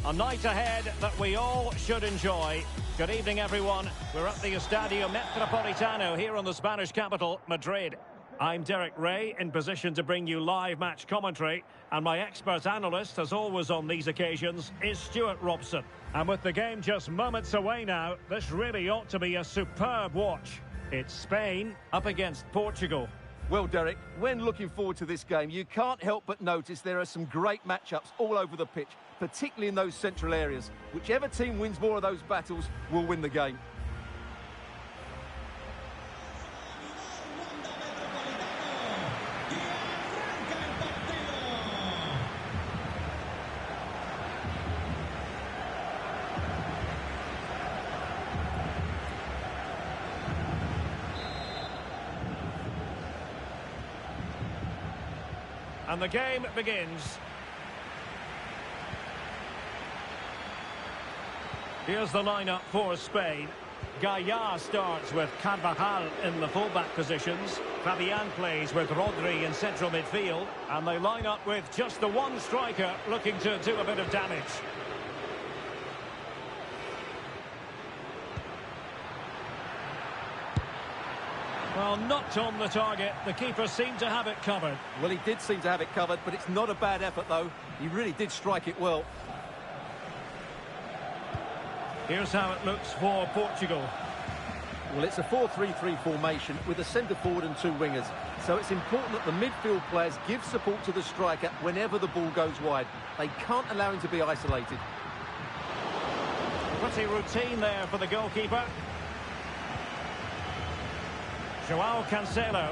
A night ahead that we all should enjoy. Good evening, everyone. We're at the Estadio Metropolitano here in the Spanish capital, Madrid. I'm Derek Ray, in position to bring you live match commentary. And my expert analyst, as always on these occasions, is Stuart Robson. And with the game just moments away now, this really ought to be a superb watch. It's Spain up against Portugal. Well, Derek, when looking forward to this game, you can't help but notice there are some great matchups all over the pitch, particularly in those central areas. Whichever team wins more of those battles will win the game. And the game begins. Here's the lineup for Spain. Gaia starts with Carvajal in the fullback positions. Fabian plays with Rodri in central midfield. And they line up with just the one striker looking to do a bit of damage. Well, not on the target. The keeper seemed to have it covered. Well, he did seem to have it covered, but it's not a bad effort, though. He really did strike it well. Here's how it looks for Portugal. Well, it's a 4-3-3 formation with a centre forward and two wingers. So it's important that the midfield players give support to the striker whenever the ball goes wide. They can't allow him to be isolated. Pretty routine there for the goalkeeper. Joao Cancelo.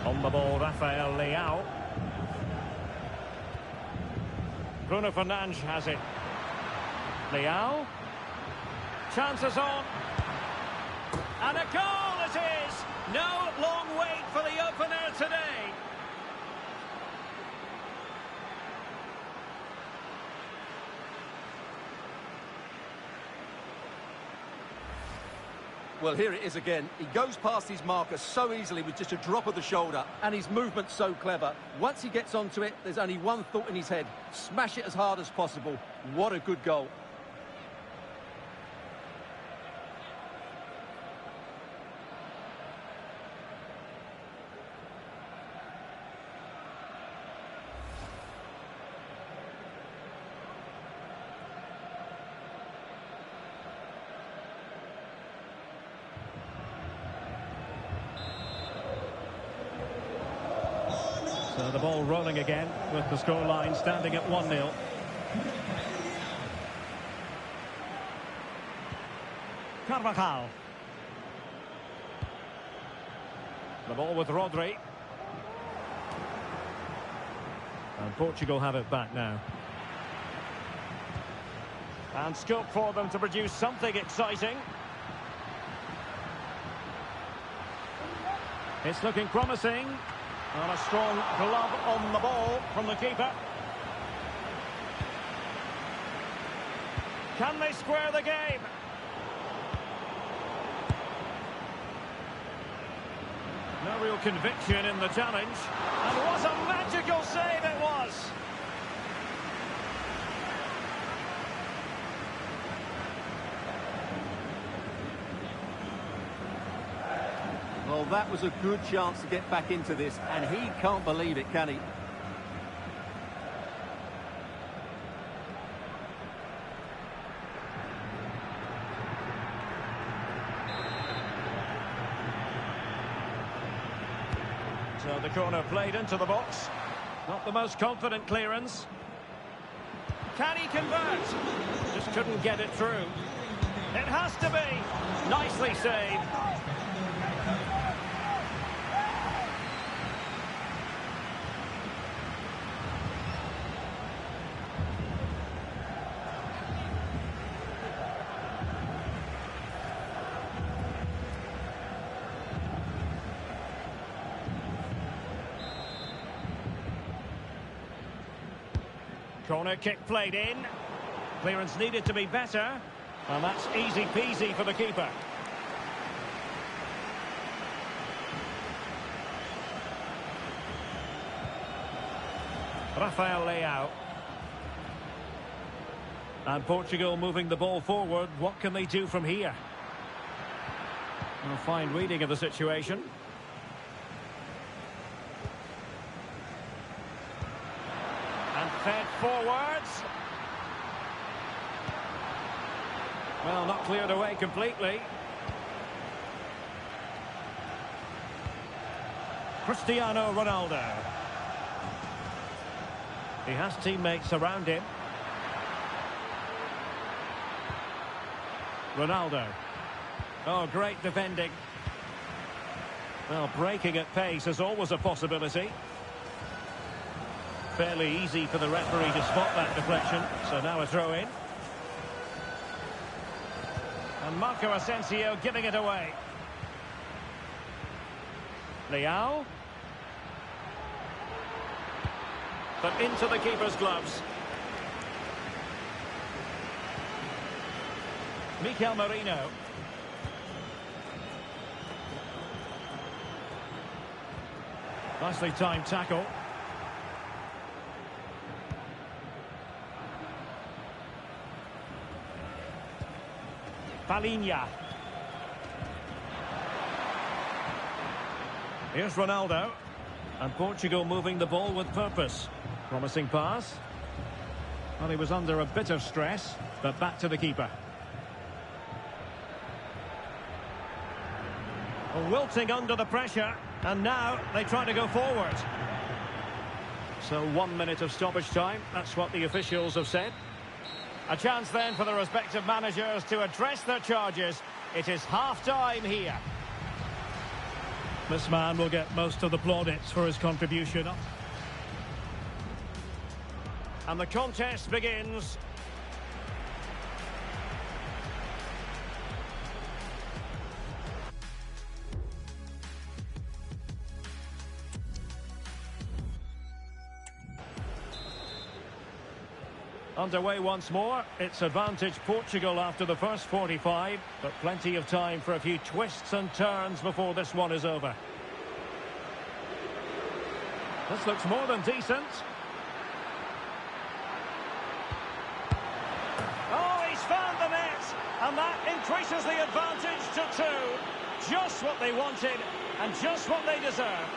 On the ball, Rafael Leao. Bruno Fernandes has it. Leao. Chances on. And a goal it is! No long wait for the opener today. Well, here it is again. He goes past his marker so easily with just a drop of the shoulder, and his movement's so clever. Once he gets onto it, there's only one thought in his head. Smash it as hard as possible. What a good goal. So the ball rolling again with the scoreline standing at 1-0. Carvajal. The ball with Rodri. And Portugal have it back now. And scope for them to produce something exciting. It's looking promising. And a strong glove on the ball from the keeper. Can they square the game? No real conviction in the challenge. And what a magical save it was! Well, that was a good chance to get back into this, and he can't believe it, can he? So the corner played into the box. Not the most confident clearance. Can he convert? Just couldn't get it through. It has to be. Nicely saved. Corner kick played in. Clearance needed to be better. And that's easy peasy for the keeper. Rafael Leao. And Portugal moving the ball forward. What can they do from here? A fine reading of the situation. And fed forwards. Well, not cleared away completely. Cristiano Ronaldo. He has teammates around him. Ronaldo. Oh, great defending. Well, breaking at pace is always a possibility. Fairly easy for the referee to spot that deflection. So now a throw in. And Marco Asensio giving it away. Leao. But into the keeper's gloves. Mikel Merino. Nicely timed tackle. Palinha. Here's Ronaldo. And Portugal moving the ball with purpose. Promising pass. Well, he was under a bit of stress, but back to the keeper. Wilting under the pressure, and now they try to go forward. So 1 minute of stoppage time, that's what the officials have said. A chance then for the respective managers to address their charges. It is half-time here. This man will get most of the plaudits for his contribution. And the contest begins. Underway once more. It's advantage Portugal after the first 45, but plenty of time for a few twists and turns before this one is over. This looks more than decent. Oh, he's found the net, and that increases the advantage to 2. Just what they wanted, and just what they deserve.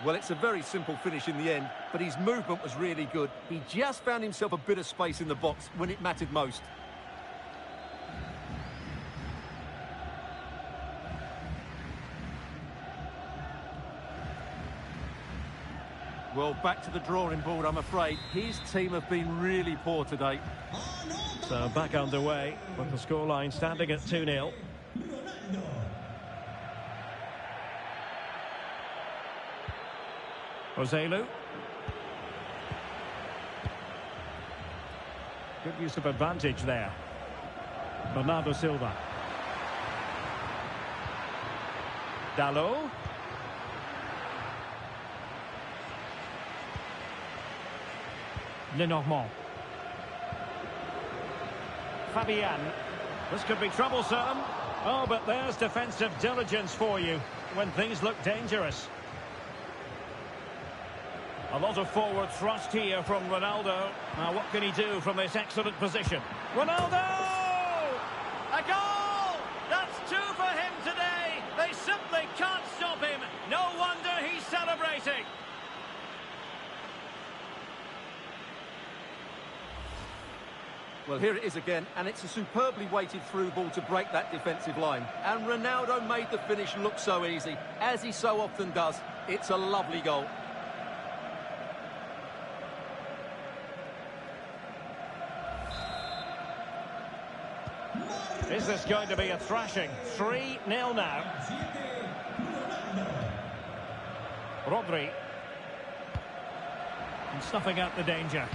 Well, it's a very simple finish in the end, but his movement was really good. He just found himself a bit of space in the box when it mattered most. Well, back to the drawing board, I'm afraid. His team have been really poor today. So back underway, with the scoreline standing at 2-0. Joselu. Good use of advantage there. Bernardo Silva. Dalot. Lenormand. Fabian. This could be troublesome. Oh, but there's defensive diligence for you when things look dangerous. A lot of forward thrust here from Ronaldo. Now, what can he do from this excellent position? Ronaldo! A goal! That's 2 for him today. They simply can't stop him. No wonder he's celebrating. Well, here it is again, and it's a superbly weighted through ball to break that defensive line. And Ronaldo made the finish look so easy, as he so often does. It's a lovely goal. Is this going to be a thrashing? 3-0 now. Rodri. And snuffing out the danger.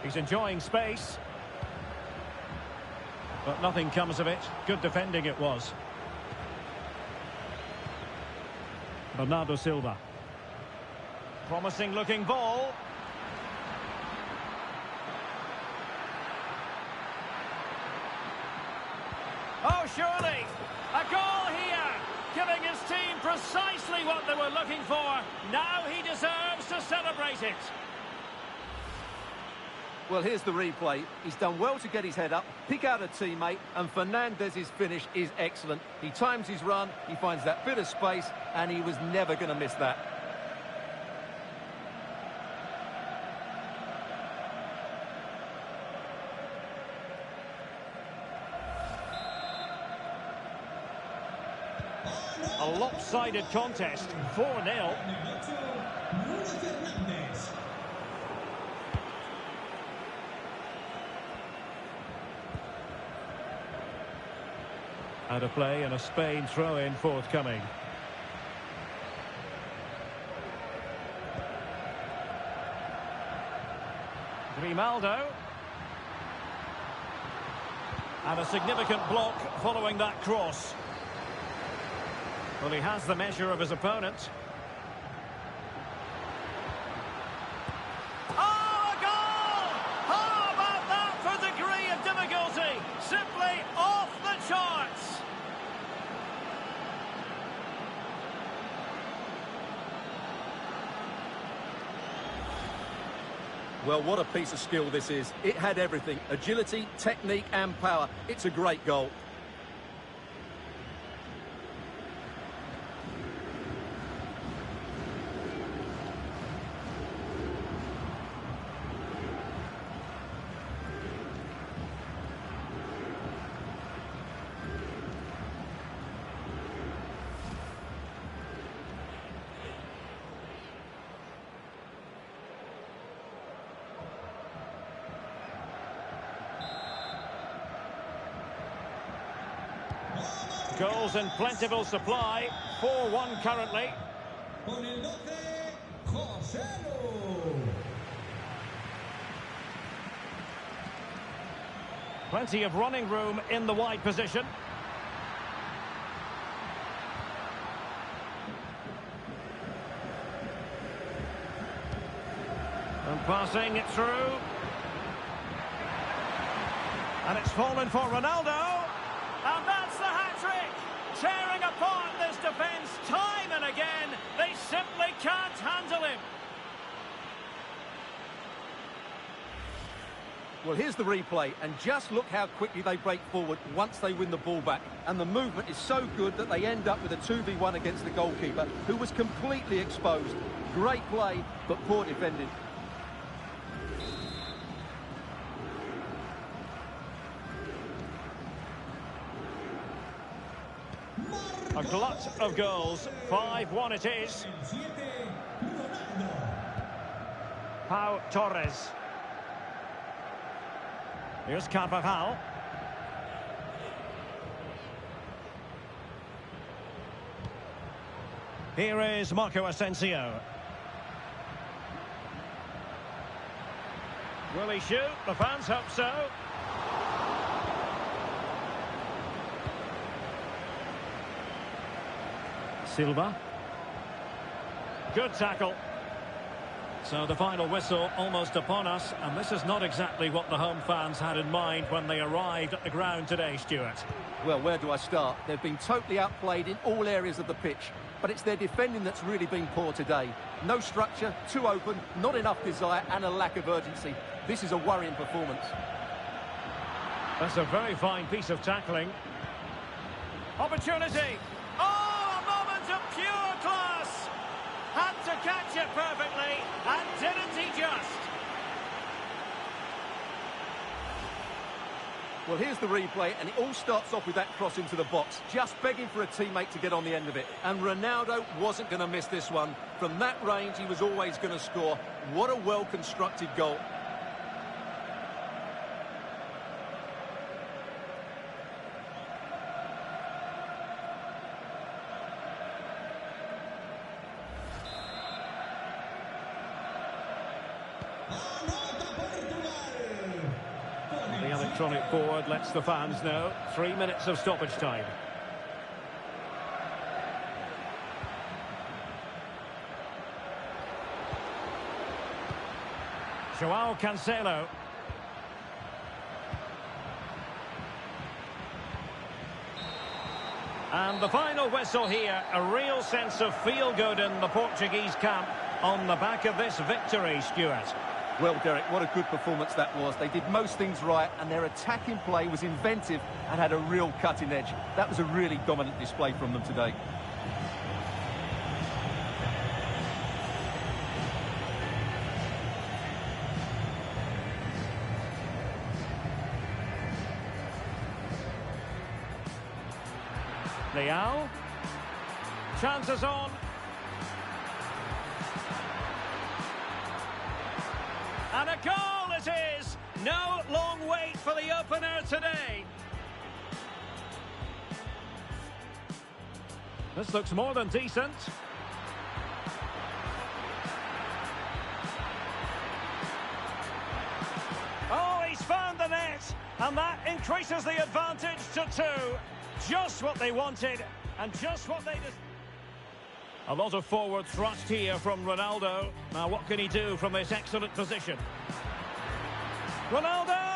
He's enjoying space. But nothing comes of it. Good defending it was. Bernardo Silva. Promising looking ball. Oh, surely! A goal here! Giving his team precisely what they were looking for. Now he deserves to celebrate it. Well, here's the replay. He's done well to get his head up, pick out a teammate, and Fernandez's finish is excellent. He times his run, he finds that bit of space, and he was never going to miss that. A lopsided contest, 4-0. Out of play and a Spain throw-in forthcoming. Grimaldo. And a significant block following that cross. Well, he has the measure of his opponent. Oh, a goal! How about that for degree of difficulty? Simply off the charts. Well, what a piece of skill this is. It had everything. Agility, technique and power. It's a great goal. Goals in plentiful supply. 4-1 currently. Plenty of running room in the wide position. And passing it through. And it's fallen for Ronaldo. And that's the hat-trick! Tearing apart this defence time and again. They simply can't handle him. Well, here's the replay, and just look how quickly they break forward once they win the ball back. And the movement is so good that they end up with a 2v1 against the goalkeeper, who was completely exposed. Great play, but poor defending. A glut of goals. 5-1 it is. Pau Torres. Here's Carvajal. Here is Marco Asensio. Will he shoot? The fans hope so. Silva. Good tackle. So the final whistle almost upon us, and this is not exactly what the home fans had in mind when they arrived at the ground today, Stuart. Well, where do I start? They've been totally outplayed in all areas of the pitch, but it's their defending that's really been poor today. No structure, too open, not enough desire, and a lack of urgency. This is a worrying performance. That's a very fine piece of tackling. Opportunity! Oh, a moment of pure class! Had to catch it perfectly, and didn't he just? Well, here's the replay, and it all starts off with that cross into the box, just begging for a teammate to get on the end of it. And Ronaldo wasn't going to miss this one. From that range, he was always going to score. What a well-constructed goal. The electronic board lets the fans know. 3 minutes of stoppage time. Joao Cancelo. And the final whistle here, a real sense of feel-good in the Portuguese camp on the back of this victory, Stuart. Well, Derek, what a good performance that was. They did most things right, and their attacking play was inventive and had a real cutting edge. That was a really dominant display from them today. Leao. Chances on. And a goal it is! No long wait for the opener today. This looks more than decent. Oh, he's found the net! And that increases the advantage to 2. Just what they wanted, and just what they did. A lot of forward thrust here from Ronaldo. Now, what can he do from this excellent position? Ronaldo!